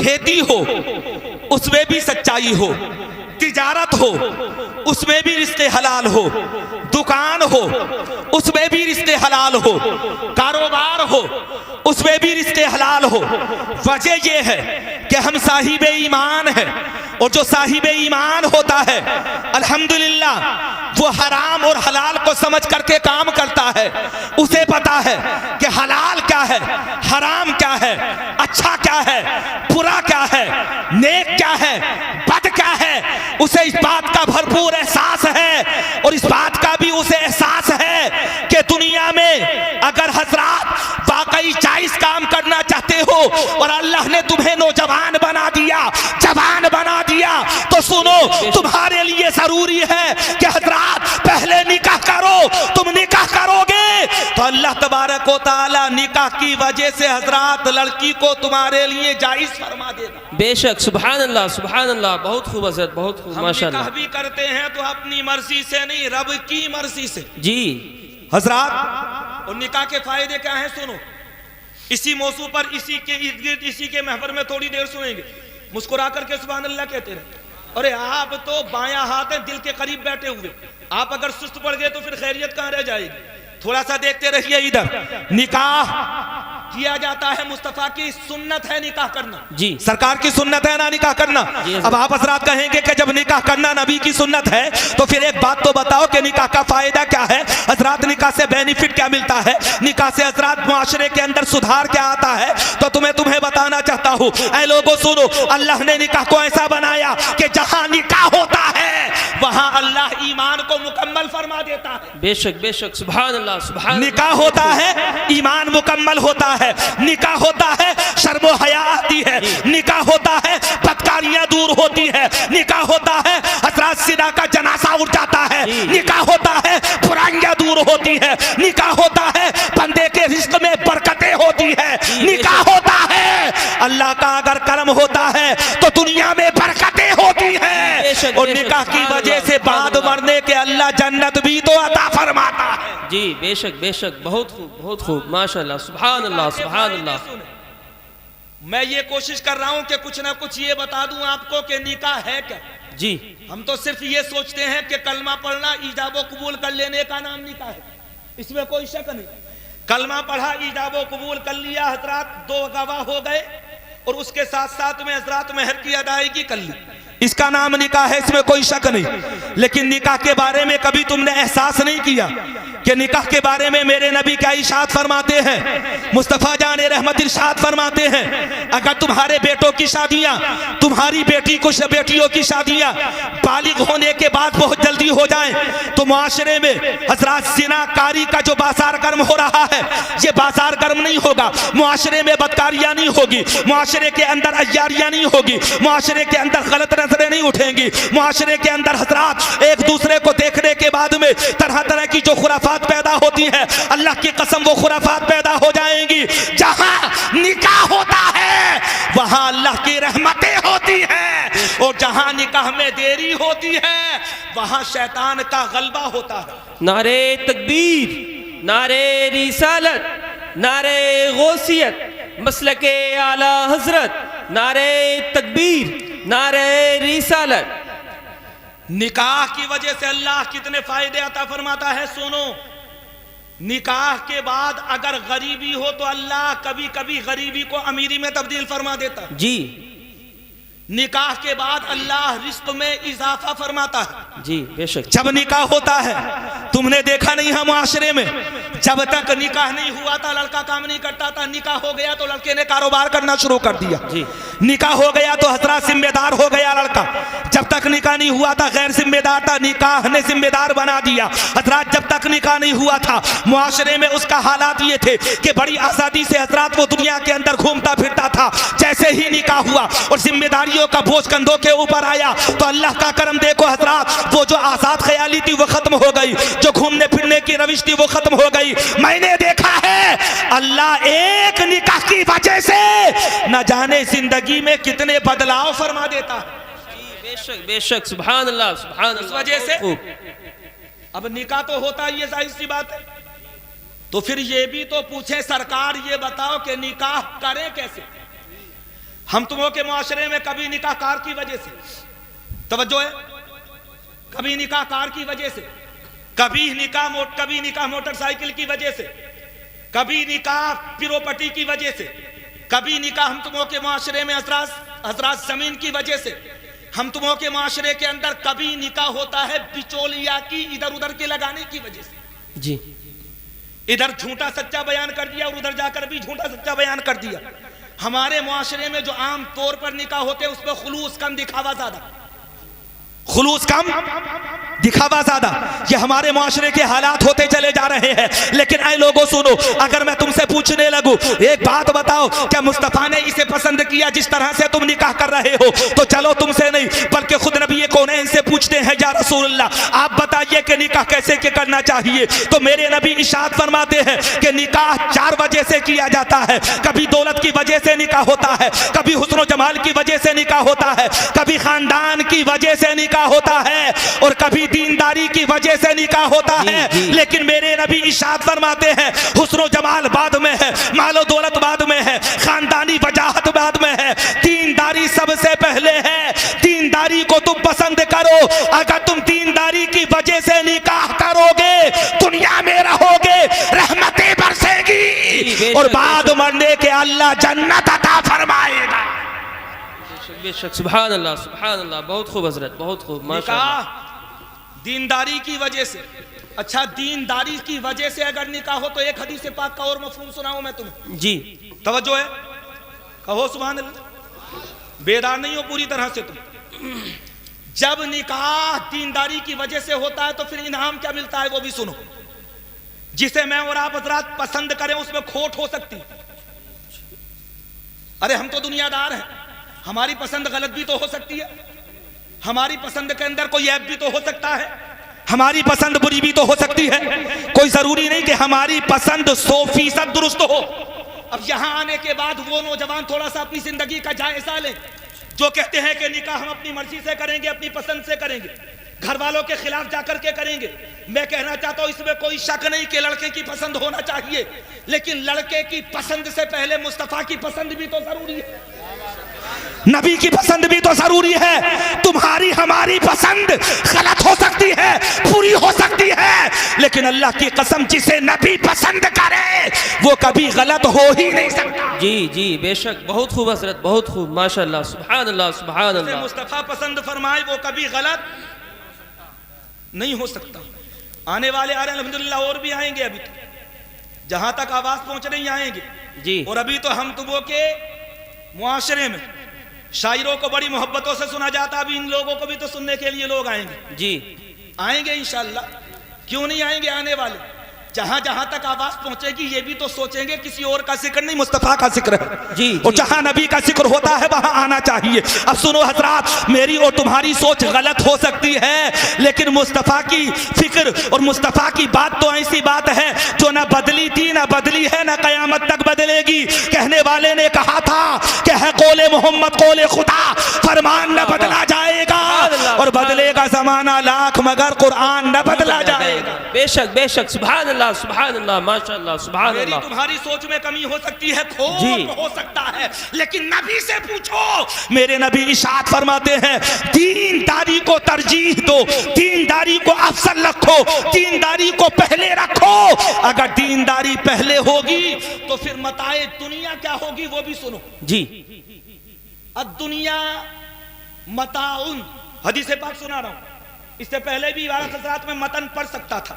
खेती हो उसमें भी सच्चाई हो, तिजारत हो उसमें भी रिश्ते हलाल हो, दुकान हो उसमें भी रिश्ते हलाल हो, कारोबार हो उसमें भी रिश्ते हलाल हो। वजह यह है कि हम साहिबे ईमान हैं, और जो साहिबे ईमान होता है अल्हम्दुलिल्लाह वो हराम और हलाल को समझ करके काम करता है। उसे पता है कि हलाल क्या है, हराम क्या है, अच्छा क्या है, बुरा क्या है, नेक क्या है, बद क्या है। उसे इस बात का भरपूर एहसास है, और इस बात का भी उसे एहसास है कि दुनिया में अगर हजरात वाकई जायज काम करना चाहते हो और अल्लाह ने तुम्हें नौजवान बना दिया, जवान बना दिया, तो सुनो तुम्हारे लिए जरूरी है कि हजरात पहले निकाह करो। तुम निकाह करोगे तो अल्लाह तबारक व तआला निकाह की वजह से हजरात लड़की को तुम्हारे लिए जायज फरमा देगा। बेशक, सुभान अल्लाह, सुभान अल्लाह, बहुत खूब हज़रत, बहुत खूब, माशाअल्लाह। निकाह भी करते हैं तो अपनी मर्जी से नहीं, रब की मर्जी से। जी हजरात, और निकाह के फायदे क्या हैं सुनो। इसी मौजू पर इसी के इर्द गिर्द इसी के महवर में थोड़ी देर सुनेंगे। मुस्कुरा करके सुभान अल्लाह कहते रहे। अरे आप तो बायां हाथ है दिल के करीब बैठे हुए, आप अगर सुस्त पड़ गए तो फिर खैरियत कहां रह जाएगी। थोड़ा सा देखते रहिए इधर। निकाह किया जाता है, मुस्तफा की सुन्नत है निकाह करना। जी, सरकार की सुन्नत है ना निकाह करना। अब आप हजरात कहेंगे कि जब निकाह करना नबी की सुन्नत है तो फिर एक बात तो बताओ कि निकाह का फायदा क्या है। हजरात निकाह से बेनिफिट क्या मिलता है, निकाह से हजरात मुआशरे के अंदर सुधार क्या आता है, तो तुम्हें बताना चाहता हूँ। ऐ लोगों सुनो, अल्लाह ने निकाह को ऐसा बनाया कि जहां निकाह होता है वहां अल्लाह ईमान को मुकम्मल फरमा देता है। बेशक बेशक, सुभान अल्लाह, सुभान। निकाह होता है ईमान मुकम्मल होता है, निकाह होता है शर्मो हया आती है, निकाह होता है बदकारियां दूर होती है, निकाह होता है हजरात सिना का जनासा उठ जाता है, निकाह होता है बुराइयां दूर होती है, निकाह होता है बंदे के रिस्क में बरकतें होती है, निकाह होता है अल्लाह का अगर करम होता है तो दुनिया में बरकतें होती है। और निकाह की वजह से बाद मरने के अल्लाह जन्नत भी तो अता फरमाता है। जी बेशक बेशक, बहुत खूब, बहुत खूब, माशाअल्लाह, सुभान अल्लाह, सुभान अल्लाह। मैं ये कोशिश कर रहा हूं कि कुछ ना कुछ ये बता दूं आपको कि निकाह है क्या। जी, हम तो सिर्फ ये सोचते हैं कि कलमा पढ़ना ईजाबो कबूल कर लेने का नाम निकाह है, इसमें कोई शक नहीं। कलमा पढ़ा, ईजाबो कबूल कर लिया, हजरात दो गवाह हो गए, और उसके साथ साथ में हजरात मेहर की अदायगी कर ली, इसका नाम निकाह है, इसमें कोई शक नहीं। लेकिन निकाह के बारे में कभी तुमने एहसास नहीं किया कि निकाह के बारे में मेरे नबी क्या इरशाद फरमाते हैं, मुस्तफ़ा जाने रहमत इरशाद फरमाते हैं, अगर तुम्हारे बेटों की शादियां, तुम्हारी बेटियों की शादियां बालिग होने के बाद बहुत जल्दी हो जाएं तो मुआशरे में हजरात जिनाकारी का जो बाजार गर्म हो रहा है ये बाजार गर्म नहीं होगा, मुआशरे में बदकारियां नहीं होगी, मुआशरे के अंदर अय्यारियां नहीं होगी, मुआशरे के अंदर गलत नजरें नहीं उठेंगी, मुआशरे के अंदर हजरात एक दूसरे को देखने के बाद में तरह तरह की जो खुराफात पैदा होती है, अल्लाह की कसम वो खुराफात पैदा हो जाएंगी। जहां निकाह होता है वहां अल्लाह की रहमतें होती हैं, और जहां निकाह में देरी होती है वहां शैतान का गलबा होता है। नारे तकबीर, नारे रिसालत, नारे गौसियत, मसलके आला हजरत, नारे तकबीर, नारे रिसालत। निकाह की वजह से अल्लाह कितने फायदे अता फरमाता है सुनो। निकाह के बाद अगर गरीबी हो तो अल्लाह कभी कभी गरीबी को अमीरी में तब्दील फरमा देता है। जी, निकाह के बाद अल्लाह रिस्क में इजाफा फरमाता है। जी बेशक। जब निकाह होता है, तुमने देखा नहीं है मुआशरे में, जब तक निकाह नहीं हुआ था लड़का काम नहीं करता था, निकाह हो गया तो लड़के ने कारोबार करना शुरू कर दिया। जी, निकाह हो गया तो हजरात जिम्मेदार हो गया लड़का, जब तक निकाह नहीं हुआ था गैर जिम्मेदार था, निकाह ने जिम्मेदार बना दिया। हजरात जब तक निकाह नहीं हुआ था मुआशरे में उसका हालात ये थे कि बड़ी आजादी से हजरात वो दुनिया के अंदर घूमता फिरता था। जैसे ही निकाह हुआ और जिम्मेदारियों का बोझ कंधों के ऊपर आया तो अल्लाह का करम देखो हजरात, वो जो आजाद ख्याली थी वो खत्म हो गई, जो घूमने फिरने की रविश थी वो खत्म हो गई। मैंने देखा है अल्लाह एक निकाह की वजह से न जाने जिंदगी में कितने बदलाव फरमा देता है। बेशक बेशक, सुभान अल्लाह, सुभान इस अल्लाह। वजह से अब निकाह तो होता ही है, जाहिर सी बात है। तो फिर ये भी तो पूछे सरकार, ये बताओ कि निकाह करें कैसे। हम तुमों के माशरे में कभी निकाह कार की वजह से, तवज्जो है, कभी निकाह कार की वजह से, कभी निकाह मोटरसाइकिल की वजह से, कभी निकाह प्रोपर्टी की वजह से, कभी निकाह हम तुमों के माशरे में हजरात जमीन की वजह से, हम तुमों के माशरे के अंदर कभी निकाह होता है बिचौलिया की इधर उधर के लगाने की वजह से। जी, इधर झूठा सच्चा बयान कर दिया और उधर जाकर भी झूठा सच्चा बयान कर दिया। हमारे मुआशरे में जो आम तौर पर निकाह होते हैं उसमें खुलूस कम, दिखावा ज्यादा, खुलूस कम, दिखावा ज्यादा। ये हमारे मुआशरे के हालात होते चले जा रहे हैं। लेकिन ऐ लोगों सुनो, अगर मैं तुमसे पूछने लगूं एक बात बताओ, क्या मुस्तफा ने इसे पसंद किया जिस तरह से तुम निकाह कर रहे हो? तो चलो तुमसे नहीं बल्कि खुद नबी कौनैन से पूछते हैं, या रसूलल्लाह आप बताइए कि निकाह कैसे के करना चाहिए? तो मेरे नबी इरशाद फरमाते हैं कि निकाह 4 वजह से किया जाता है। कभी दौलत की वजह से निकाह होता है, कभी हुस्न जमाल की वजह से निकाह होता है, कभी खानदान की वजह से निकाह होता है, और कभी दीनदारी की वजह से निकाह होता है। लेकिन मेरे नबी इरशाद फरमाते हैं हुस्न जमाल बाद में है, मालो दौलत बाद में है, खानदानी वजाहत बाद में है, दीनदारी सबसे पहले है। दीनदारी को तुम पसंद करो। अगर तुम दीनदारी की वजह से निकाह करोगे दुनिया में रहोगे, रहमतें बरसेगी और बाद मरने के अल्लाह जन्नत अता फरमाएगा। बेशक, सुभान अल्लाह, सुभान अल्लाह, बहुत खूब हजरत, बहुत खूब, माशाअल्लाह। दीनदारी की वजह से, अच्छा दीनदारी की वजह से अगर निकाह हो तो एक हदीस पाक का और मफहूम सुनाऊं मैं तुम्हें। जी, तवज्जो है, कहो सुभान अल्लाह। बेदार नहीं हो पूरी तरह से तुम। जब निकाह दीनदारी की वजह से होता है तो फिर इनाम क्या मिलता है वो भी सुनो। जिसे मैं और आप हजरात पसंद करें उसमें खोट हो सकती। अरे हम तो दुनियादार हैं, हमारी पसंद गलत भी तो हो सकती है, हमारी पसंद के अंदर कोई ऐब भी तो हो सकता है, हमारी पसंद बुरी भी तो हो सकती है। कोई जरूरी नहीं कि हमारी पसंद 100% दुरुस्त हो। अब यहां आने के बाद वो नौजवान थोड़ा सा अपनी जिंदगी का जायजा लें जो कहते हैं कि निकाह हम अपनी मर्जी से करेंगे, अपनी पसंद से करेंगे, घर वालों के खिलाफ जाकर के करेंगे। मैं कहना चाहता हूं इसमें कोई शक नहीं कि लड़के की पसंद होना चाहिए, लेकिन लड़के की पसंद से पहले मुस्तफा की पसंद भी तो जरूरी है, नबी की पसंद भी तो जरूरी है। तुम्हारी हमारी पसंद गलत हो सकती है, पूरी हो सकती है, लेकिन अल्लाह की कसम जिसे नबी पसंद करे वो कभी गलत हो ही नहीं सकता। जी जी, बेशक, बहुत खूब हजरत, बहुत खूब, माशाअल्लाह, सुभान अल्लाह, सुभान अल्लाह। मुस्तफा पसंद फरमाए वो कभी गलत नहीं हो सकता। आने वाले आ रहे अल्हम्दुलिल्लाह, और भी आएंगे, अभी तो जहां तक आवाज पहुंच रही आएंगे जी। और अभी तो हम तुमों के मुआशरे में शायरों को बड़ी मोहब्बतों से सुना जाता, अभी इन लोगों को भी तो सुनने के लिए लोग आएंगे। जी आएंगे इंशाअल्लाह, क्यों नहीं आएंगे आने वाले। जहां जहां तक आवाज पहुंचेगी ये भी तो सोचेंगे किसी और का जिक्र नहीं, मुस्तफा का जिक्र है। जी, और जहां नबी का जिक्र होता है वहां आना चाहिए। अब सुनो हजरात, मेरी और तुम्हारी सोच गलत हो सकती है, लेकिन मुस्तफा की फिक्र और मुस्तफा की बात तो ऐसी बात है जो ना बदली थी, ना बदली है, ना कयामत तक बदलेगी। कहने वाले ने कहा था कि है कौले मोहम्मद कौले खुदा, फरमान न बदला जाएगा और बदलेगा जमाना लाख मगर कुरान न बदला जाएगा। बेशक बेशक, सुभान अल्लाह, सुभान अल्लाह, माशाअल्लाह, सुभान अल्लाह। तुम्हारी सोच में कमी हो सकती है, खोट हो सकता है, लेकिन नबी से पूछो। मेरे नबी इरशाद फरमाते हैं दीनदारी को तरजीह दो, दीनदारी को अफसल रखो, दीनदारी को पहले रखो। अगर दीनदारी पहले होगी तो फिर मताए दुनिया क्या होगी वो भी सुनो। जी, अब दुनिया मताउन, हदीस पाक सुना रहा हूं। इससे पहले भी इबारत हज़रात में मतन पढ़ सकता था,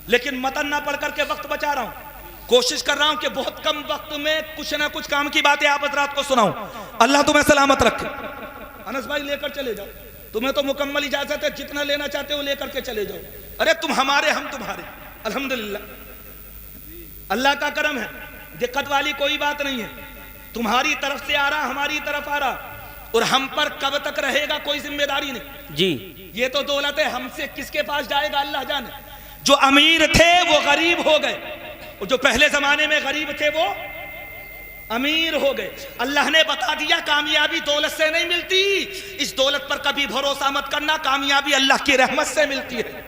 लेकिन मतन ना पढ़ करके वक्त बचा रहा हूं। कोशिश कर रहा हूं कि बहुत कम वक्त में कुछ ना कुछ काम की बातें आप हज़रात को सुनाऊं। अल्लाह तुम्हें सलामत रखे। अनस भाई लेकर चले जाओ, तुम्हें तो मुकम्मल इजाजत है, जितना लेना चाहते हो लेकर के चले जाओ। अरे तुम हमारे हम तुम्हारे, अल्हम्दुलिल्लाह अल्लाह का करम है, दिक्कत वाली कोई बात नहीं है। तुम्हारी तरफ से आ रहा, हमारी तरफ आ रहा, और हम पर कब तक रहेगा कोई जिम्मेदारी नहीं। जी, ये तो दौलत है, हमसे किसके पास जाएगा अल्लाह जाने। जो अमीर थे वो गरीब हो गए, और जो पहले जमाने में गरीब थे वो अमीर हो गए। अल्लाह ने बता दिया कामयाबी दौलत से नहीं मिलती, इस दौलत पर कभी भरोसा मत करना, कामयाबी अल्लाह की रहमत से मिलती है।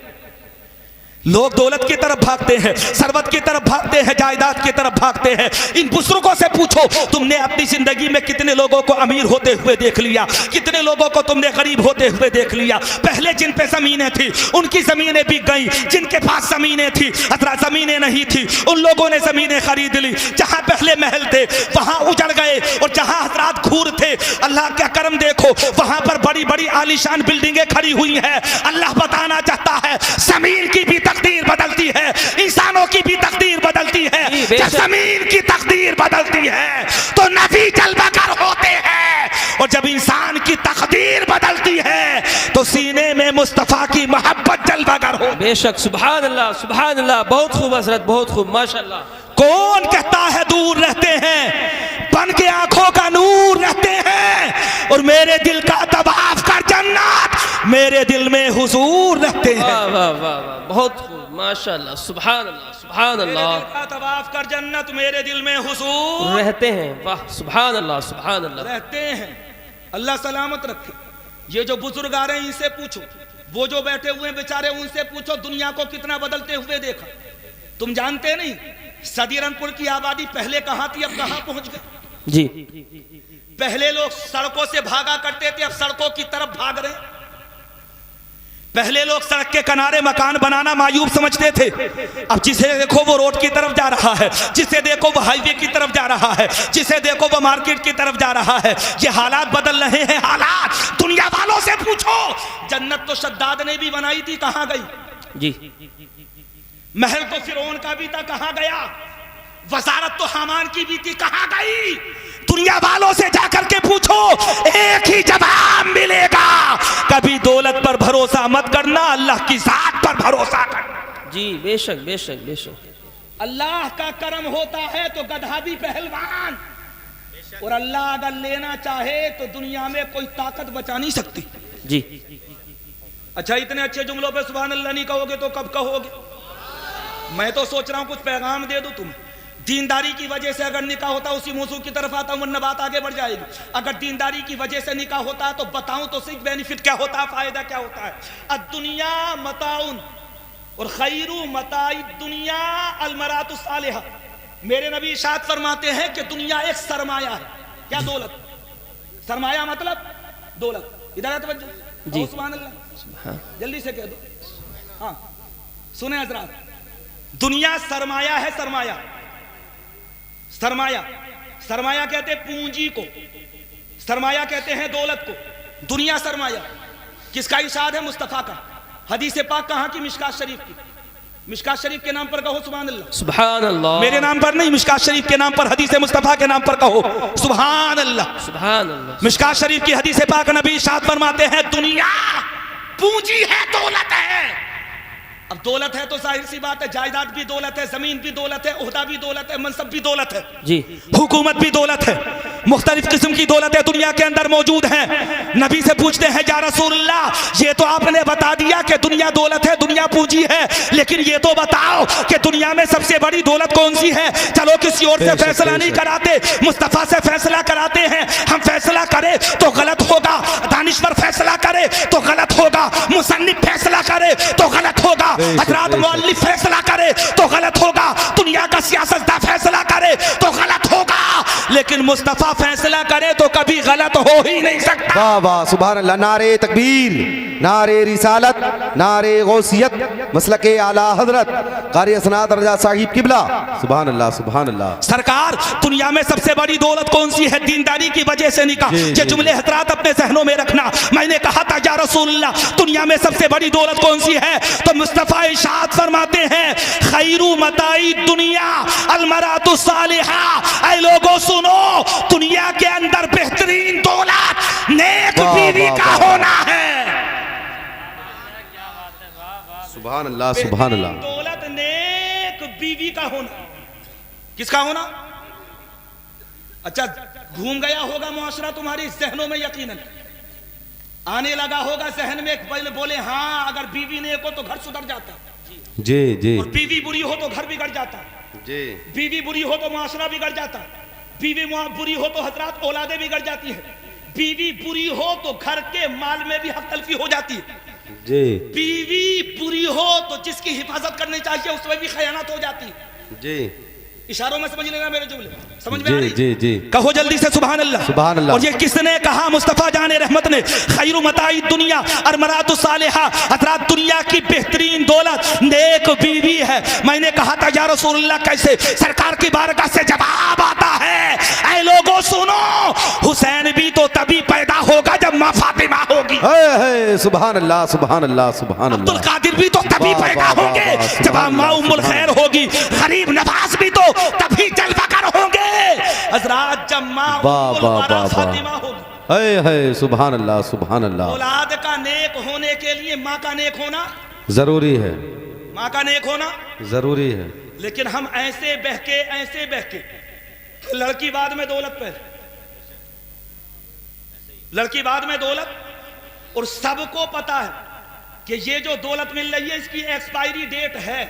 लोग दौलत की तरफ भागते हैं, सरबत की तरफ भागते हैं, जायदाद की तरफ भागते हैं। इन बुजुर्गों से पूछो, तुमने अपनी जिंदगी में कितने लोगों को अमीर होते हुए देख लिया, कितने लोगों को तुमने गरीब होते हुए देख लिया। पहले जिन पे जमीनें थी उनकी जमीनें बिक गई, जिनके पास जमीनें थी हजरत जमीनें नहीं थी उन लोगों ने जमीनें खरीद ली। जहां पहले महल थे वहां उजड़ गए, और जहां हजरत खूर थे अल्लाह का करम देखो वहां पर बड़ी बड़ी आलीशान बिल्डिंगें खड़ी हुई हैं। अल्लाह बताना चाहता है जमीन की भी तकदीर बदलती है, इंसानों की भी तकदीर बदलती है। जब जमीन की तकदीर बदलती है तो नबी जलवागर होते हैं, और जब इंसान की तकदीर बदलती है तो सीने में मुस्तफा की मोहब्बत जलवागर हो। बेशक, सुभान अल्लाह, बहुत खूब हजरत, बहुत खूब, माशाल्लाह। कौन कहता है दूर रहते हैं, बन के आंखों का नूर रहते हैं, और मेरे दिल का तवाफ कर जन्नत, मेरे दिल में हुजूर रहते हैं। वाह वाह वाह वाह, बहुत खूब, माशाल्लाह, सुभान अल्लाह, सुभान अल्लाह। मेरे दिल का तवाफ कर जन्नत, मेरे दिल में हुजूर रहते हैं। वाह, सुभान अल्लाह, सुभान अल्लाह। रहते हैं। अल्लाह सलामत रखे। ये जो बुजुर्ग आ रहे हैं इनसे पूछो, वो जो बैठे हुए बेचारे उनसे पूछो दुनिया को कितना बदलते हुए देखा। तुम जानते नहीं सदीरनपुर की आबादी पहले कहां थी, अब कहां पहुंच गई जी। पहले लोग सड़कों से भागा करते थे, अब सड़कों की तरफ भाग रहे। पहले लोग सड़क के किनारे मकान बनाना मायूब समझते थे, अब जिसे देखो वो रोड की तरफ जा रहा है, जिसे देखो वो हाईवे की तरफ जा रहा है, जिसे देखो वो मार्केट की तरफ जा रहा है। ये हालात बदल रहे हैं। हालात दुनिया वालों से पूछो, जन्नत तो शद्दाद ने भी बनाई थी, कहां गई जी। महल तो फिरौन का भी था, कहां गया। वजारत तो हामान की भी थी, कहां गई। दुनिया वालों से जाकर के पूछो, एक ही जवाब मिलेगा, कभी दौलत पर भरोसा मत करना, अल्लाह की जात पर भरोसा करना। जी, बेशक बेशक बेशक। अल्लाह का करम होता है तो गधा भी पहलवान, और अल्लाह अगर लेना चाहे तो दुनिया में कोई ताकत बचा नहीं सकती। जी। अच्छा, इतने अच्छे जुमलों पे सुभान अल्लाह नहीं कहोगे तो कब कहोगे। मैं तो सोच रहा हूं कुछ पैगाम दे दूं तुम्हें। दीनदारी की वजह से अगर निकाह होता, उसी मौजू की तरफ आता हूं वरना बात आगे बढ़ जाएगी। अगर दीनदारी की वजह से निकाह होता तो बताऊं तो सिर्फ बेनिफिट क्या होता, फायदा क्या होता है। अद्दुनिया मताउन और खैरू मताई दुनिया अलमरातु सालिहा। मेरे नबी इरशाद फरमाते हैं कि दुनिया एक सरमाया है। क्या दौलत, सरमाया मतलब दौलत। इधर तवज्जो, सुभान अल्लाह, जल्दी से कह दो। हाँ सुने हजरात, दुनिया सरमाया है। सरमाया, सरमाया, सरमाया कहते हैं पूंजी को, सरमाया कहते हैं दौलत को। दुनिया सरमाया। किसका इरशाद है? मुस्तफा का। हदीस पाक कहां की? मिशकात शरीफ की। मिशकात शरीफ के नाम पर कहो सुभान अल्लाह, सुभान अल्लाह। मेरे नाम पर नहीं, मिशकात शरीफ के नाम पर, हदीस मुस्तफा के नाम पर कहो सुभान अल्लाह, सुभान अल्लाह। मिशकात शरीफ की हदीस पाक नबी इरशाद फरमाते हैं दुनिया पूंजी है, दौलत है। अब दौलत है तो जाहिर सी बात है जायदाद भी दौलत है, जमीन भी दौलत है, ओहदा भी दौलत है, मनसब भी दौलत है जी, हुकूमत भी दौलत है, मुख्तलिफ किस्म की दौलत है दुनिया के अंदर मौजूद है। नबी से पूछते हैं या रसूलल्लाह, ये तो आपने बता दिया कि दुनिया दौलत है, दुनिया पूंजी है, लेकिन ये तो बताओ कि दुनिया में सबसे बड़ी दौलत कौन सी है। चलो किसी और से फैसला नहीं कराते, मुस्तफा से फैसला कराते हैं। हम फैसला करें तो गलत होगा, दानिश्वर फैसला करे तो गलत होगा, मुसन्निफ फैसला करे तो गलत होगा, हजरत मुअल्लिफ फैसला करे तो गलत होगा, दुनिया का सियासतदान फैसला करे तो गलत होगा, लेकिन मुस्तफा फैसला करे तो कभी गलत हो ही नहीं सकता। वाह वाह, सुभान अल्लाह। नारे तकबीर, नारे रिसालत, नारे गौसियत, मसलके आला हजरत कारी असनाद रजा साहिब किबला। सुभान अल्लाह, सुभान अल्लाह। सरकार, दुनिया में सबसे बड़ी दौलत कौन सी है? दीनदारी की वजह से निकाह। ये जुमले हजरात अपने जहनों में रखना। मैंने कहा था या रसूलल्लाह, दुनिया में सबसे बड़ी दौलत कौन सी है, तो मुस्तफा इरशाद फरमाते हैं खैरू मताई दुनिया अलमरातु सालिहा। ऐ लोगों सुनो, दुनिया के अंदर बेहतरीन दौलत नेक बीवी का होना है। सुभान अल्लाह, सुभान अल्लाह। दौलत नेक बीवी का होना। किसका होना? अच्छा, घूम गया होगा मुआशरा तुम्हारी जहनों में, यकीनन आने लगा होगा जहन में, पहले बोले हाँ अगर बीवी नेक हो तो घर सुधर जाता जी जी, और बीवी बुरी हो तो घर बिगड़ जाता जी, बीवी बुरी हो तो मुआशरा बिगड़ जाता, बीवी बुरी हो तो हजरात औलादे बिगड़ जाती है, बीवी बुरी हो तो घर के माल में भी हक तलफी हो जाती है। जी बीवी बुरी हो तो जिसकी हिफाजत करनी चाहिए उसमें भी खयानत हो जाती है। जी इशारों में समझ लेना मेरे जुमले, समझ में आ जी रही? जी जी कहो जल्दी से सुभान अल्लाह। सुभान अल्लाह। और ये किसने कहा? मुस्तफा जाने रहमत ने, खैरु मताई दुनिया और मरातु सालिहा, हजरात दुनिया की बेहतरीन दौलत नेक बीवी है। मैंने कहा था या रसूलुल्लाह कैसे? सरकार की बारगाह से जवाब आता है, ऐ लोगों सुनो, हुसैन भी तो तभी पैदा होगा जब माँ फातिमा होगी, है सुभान अल्लाह सुभान अल्लाह सुभान अब्दुल अल्लाह। कादिर भी तो तभी वाह, पैदा वाह, वाह, होंगे वाह, जब सुभान अम्मा अल्लाह, उम्मुल सुभान खैर होगी, गरीब नवाज भी तो तभी जलवागर होंगे हजरात जब माँ वाह उम्मुल वाह वरा वाह फातिमा वाह। होगी। है सुभान अल्लाह सुभान अल्लाह। औलाद का नेक होने के लिए माँ का नेक होना, जरूरी है, माँ का नेक होना जरूरी है। लेकिन हम ऐसे बहके लड़की बाद में दौलत, पहले लड़की बाद में दौलत, और सबको पता है कि ये जो दौलत मिल रही है इसकी एक्सपायरी डेट है।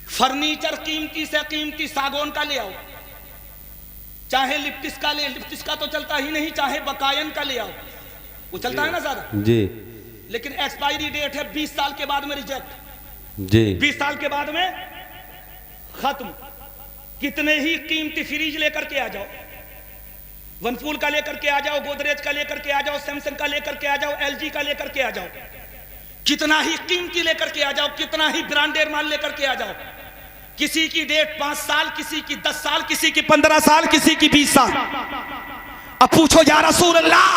फर्नीचर कीमती से कीमती सागौन का ले आओ, चाहे लिप्टिस का ले, लिप्टिस का तो चलता ही नहीं, चाहे बकायन का ले आओ, वो चलता है ना ज्यादा, जी लेकिन एक्सपायरी डेट है 20 साल के बाद में रिजेक्ट, जी 20 साल के बाद में खत्म। कितने ही कीमती फ्रिज लेकर के आ जाओ, वनपूल का लेकर के आ जाओ, गोदरेज का लेकर के आ जाओ, सैमसंग का लेकर के आ जाओ, एलजी का लेकर के आ जाओ, कितना ही कीमती लेकर के आ जाओ, कितना ही ब्रांडेड माल लेकर के आ जाओ, किसी की डेट 5 साल, किसी की 10 साल, किसी की 15 साल, किसी की 20 साल। अब पूछो या रसूल अल्लाह,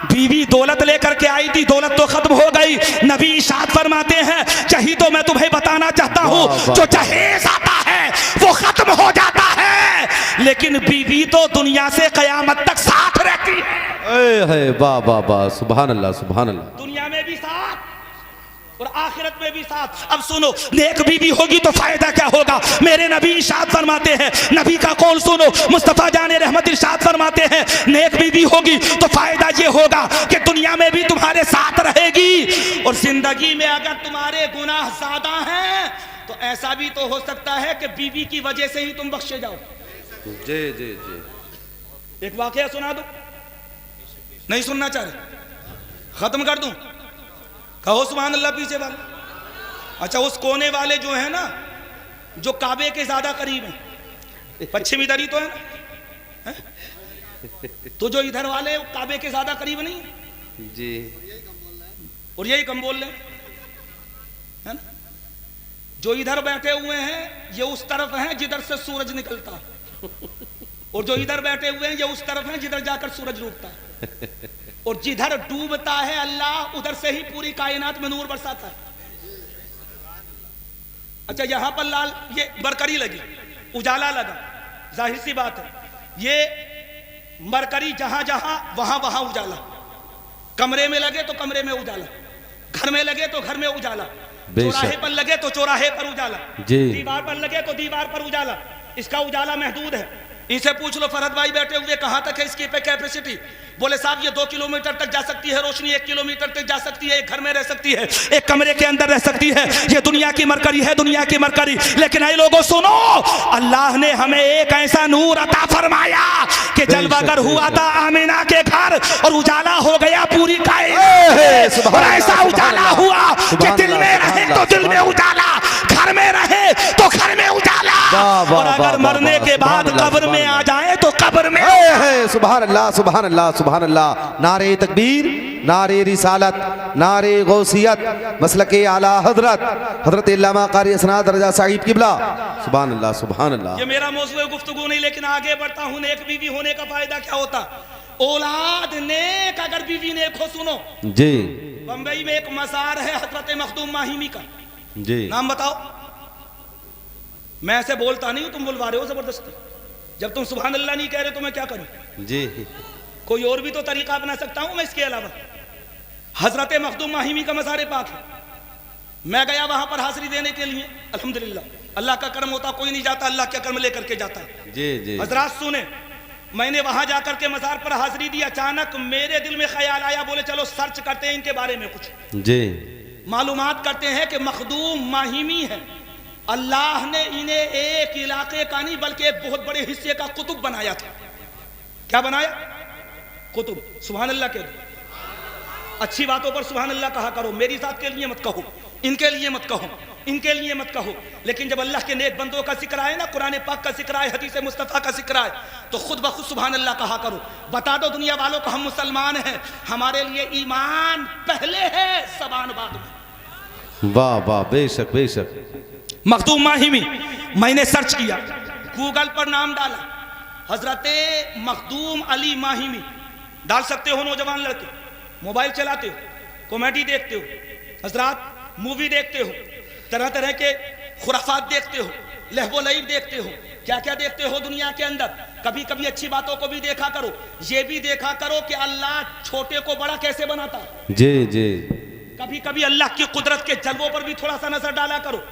बीवी दौलत लेकर के आई थी, दौलत तो खत्म हो गई। नबी इरशाद फरमाते हैं, यही तो मैं तुम्हें बताना चाहता हूं, जो जहेज आता है वो खत्म हो जाता है, लेकिन बीवी तो दुनिया से कयामत तक साथ रहती है। वाह वाह वाह सुभान अल्लाह सुभान अल्लाह। दुनिया में भी साथ और आखिरत में भी साथ। अब सुनो, नेक बीवी होगी तो फायदा क्या होगा? मेरे नबी इरशाद फरमाते हैं, नबी का कौल सुनो, मुस्तफा जाने रहमत इरशाद फरमाते हैं, नेक बीवी होगी तो फायदा ये होगा कि दुनिया में भी तुम्हारे साथ रहेगी, और जिंदगी में अगर तुम्हारे गुनाह ज्यादा हैं तो ऐसा भी तो हो सकता है कि बीवी की वजह से ही तुम बख्शे जाओ। जी जी जी। एक वाकया सुना दो, नहीं सुनना चाह रहे? खत्म कर दूं? कहो सुभान अल्लाह पीछे वाले। अच्छा, उस कोने वाले जो है ना, जो काबे के ज्यादा करीब है, पश्चिम इधर ही तो है ना, तो जो इधर वाले काबे के ज्यादा करीब नहीं है जी, और यही कम बोल रहे है ना। जो इधर बैठे हुए हैं ये उस तरफ हैं जिधर से सूरज निकलता है, और जो इधर बैठे हुए हैं ये उस तरफ हैं जिधर जाकर सूरज डूबता है, और जिधर डूबता है अल्लाह उधर से ही पूरी कायनात में नूर बरसाता है। अच्छा, यहां पर लाल ये मरकरी लगी, उजाला लगा, जाहिर सी बात है ये मरकरी जहां जहां वहां वहां उजाला, कमरे में लगे तो कमरे में उजाला, घर में लगे तो घर में उजाला, चौराहे पर लगे तो चौराहे पर उजाला, दीवार पर लगे तो दीवार पर उजाला। इसका उजाला महदूद है। इनसे पूछ लो, फरहद भाई बैठे हुए, कहां तक है इसकी कैपेसिटी? बोले साहब ये 2 किलोमीटर तक जा सकती है रोशनी, 1 किलोमीटर तक जा सकती है, एक घर में रह सकती है, एक कमरे के अंदर रह सकती है। ये दुनिया की मरकरी है, दुनिया की मरकरी। लेकिन ऐ लोगों सुनो, अल्लाह ने हमें एक ऐसा नूर अता फरमाया कि जलवागर हुआ था आमिना के घर और उजाला हो गया पूरी कायनात, और ऐसा उजाला हुआ कि दिल में रहे तो दिल में उजाला, घर में रहे तो घर में उजाला, और अगर मरने के बाद कब्र में आ जाए तो कब्र में। सुभान अल्लाह सुभान अल्लाह सुभान अल्लाह। नारे तकबीर, नारे रिसालत, नारे गौसियत, मसलके आला हजरत हजरत अल्लामा कारी असनाद रजा साहिब किबला। सुभान अल्लाह सुभान अल्लाह। ये मेरा मौजूद गुफ्तगू नहीं, लेकिन आगे बढ़ता हूं। नेक बीवी होने का फायदा क्या होता? औलाद नेक, अगर बीवी नेक हो। सुनो जी, बंबई में एक मजार है हजरत मखदूम माहिमी का, जी नाम बताओ। मैं ऐसे बोलता नहीं हूं, तुम बुलवा रहे हो जबरदस्ती। जब तुम सुभान अल्लाह नहीं कह रहे तो मैं क्या करूं? जी, कोई और भी तो तरीका अपना सकता हूं मैं इसके अलावा। हजरत मखदूम माहिमी का मज़ार पाक है, मैं गया वहां पर हाजिरी देने के लिए। अल्हम्दुलिल्लाह, अल्लाह का कर्म होता, कोई नहीं जाता, अल्लाह का कर्म लेकर के जाता है। जी जी। हजरात सुने, मैंने वहां जाकर के मज़ार पर हाजिरी दी। अचानक मेरे दिल में ख्याल आया, बोले चलो सर्च करते हैं इनके बारे में कुछ, जी मालूमात करते हैं कि मखदूम माहिमी है। अल्लाह ने इन्हें एक इलाके का नहीं बल्कि एक बहुत बड़े हिस्से का कुतुब बनाया था। क्या बनाया? कुतुब। सुभान अल्लाह के अच्छी बातों पर सुभान अल्लाह कहा करो, मेरी जात के लिए मत कहो, इनके लिए मत कहो, इनके लिए मत कहो। लेकिन जब अल्लाह के नेक बंदों का जिक्र आए ना, कुरान पाक का जिक्र आए, हदीस मुस्तफ़ा का जिक्र आए, तो खुद ब खुद सुभान अल्लाह कहा करो। बता दो दुनिया वालों को हम मुसलमान हैं, हमारे लिए ईमान पहले है, ज़बान बाद में। वाह वाह, बेशक बेशक। मखदूम माहिमी मैंने सर्च किया, गूगल पर नाम डाला, हजरत मखदूम अली माहिमी डाल सकते हो। नौजवान लड़के मोबाइल चलाते हो, कॉमेडी देखते हो, हजरात मूवी देखते हो, तरह तरह के खुराफात देखते हो, लहवो लईब देखते हो, क्या क्या देखते हो दुनिया के अंदर। कभी कभी अच्छी बातों को भी देखा करो, ये भी देखा करो कि अल्लाह छोटे को बड़ा कैसे बनाता है। जी जी। कभी कभी अल्लाह की कुदरत के जलवों पर भी थोड़ा सा नजर डाला करो।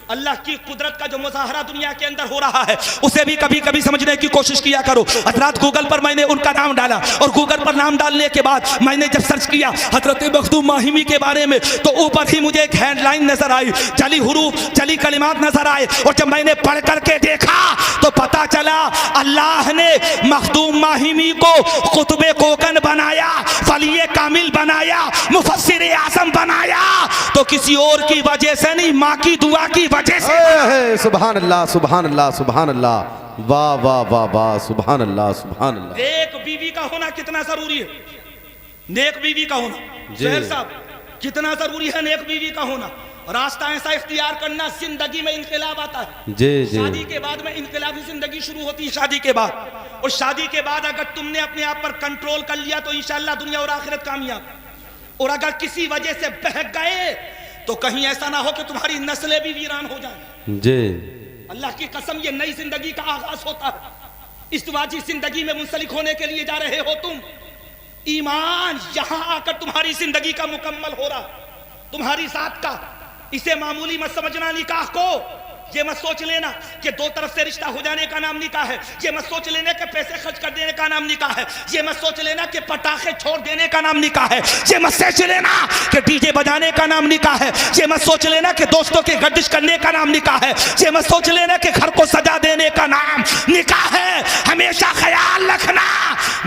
अल्लाह की कुदरत का जो मुजाहरा दुनिया के अंदर हो रहा है, उसे भी कभी कभी समझने की कोशिश किया करो। हजरत गूगल पर मैंने उनका नाम डाला, और गूगल पर नाम डालने के बाद मैंने जब सर्च किया हजरत मखदूम माहिमी के बारे में, तो ऊपर ही मुझे एक हेडलाइन नजर आई, चली हुरूफ चली कलिमात नजर आए। और जब मैंने पढ़ करके देखा तो पता चला अल्लाह ने मखदूम माहिमी को कुतुबे कोकन बनाया, फलिए कामिल बनाया, मुफस्सिर आज़म बनाया, तो किसी और की वजह से नहीं, माँ की दुआ की वजह से। सुभान अल्लाह सुभान अल्लाह सुभान अल्लाह, वाह वाह वाह वाह, सुभान अल्लाह सुभान अल्लाह। नेक बीवी का होना कितना जरूरी है, नेक बीवी का होना सुहेल साहब कितना जरूरी है, नेक बीवी का होना। रास्ता ऐसा इख्तियार करना, जिंदगी में इनकलाब आता है। जी जी। शादी के बाद में इनकलाबी जिंदगी शुरू होती है, शादी के बाद। और शादी के बाद अगर तुमने अपने आप पर कंट्रोल कर लिया तो इंशाअल्लाह दुनिया और आखिरत कामयाब। और अगर किसी वजह से बहक गए तो कहीं ऐसा ना हो कि तुम्हारी नस्लें भी वीरान हो जाएं। जी। अल्लाह की कसम, ये नई जिंदगी का आगाज होता है। इस वाजी जिंदगी में मुंसलिक होने के लिए जा रहे हो तुम। ईमान यहां आकर तुम्हारी जिंदगी का मुकम्मल हो रहा, तुम्हारी जात का। इसे मामूली मत समझना निकाह को। ये मत सोच लेना कि दो तरफ से रिश्ता हो जाने का नाम निकाह है। ये मत सोच लेना कि पैसे खर्च कर देने का नाम निकाह है। ये मत सोच लेना कि पटाखे छोड़ देने का नाम निकाह है। ये मत सोच लेना कि डीजे बजाने का नाम निकाह है। ये मत सोच लेना कि दोस्तों की गर्दिश करने का नाम निकाह है। ये मत सोच लेना कि घर को सजा देने का नाम निकाह है। हमेशा ख्याल रखना,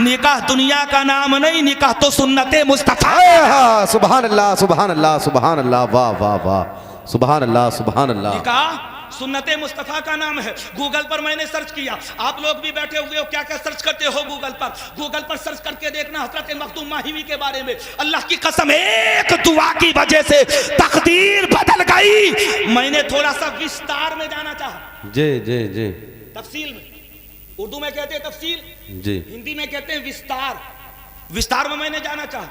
निकाह दुनिया का नाम नहीं, निकाह तो सुन्नते मुस्तफा। सुभान अल्लाह सुभान अल्लाह सुभान अल्लाह, वाह वाह वाह, सुभान अल्लाह सुभान अल्लाह। निकाह सुन्नते मुस्तफ़ा का नाम है। गूगल पर मैंने सर्च किया, आप लोग भी बैठे हुए हो, क्या क्या सर्च करते हो गूगल पर? गूगल पर सर्च करके देखना हज़रत मखदूम माहिमी के बारे में। अल्लाह की कसम, एक दुआ की वजह से तकदीर बदल गई। मैंने थोड़ा सा विस्तार में जाना चाहा। जी जी जी। तफसील में, उर्दू में कहते हैं तफसील, जी हिंदी में कहते हैं विस्तार। विस्तार में मैंने जाना चाहा,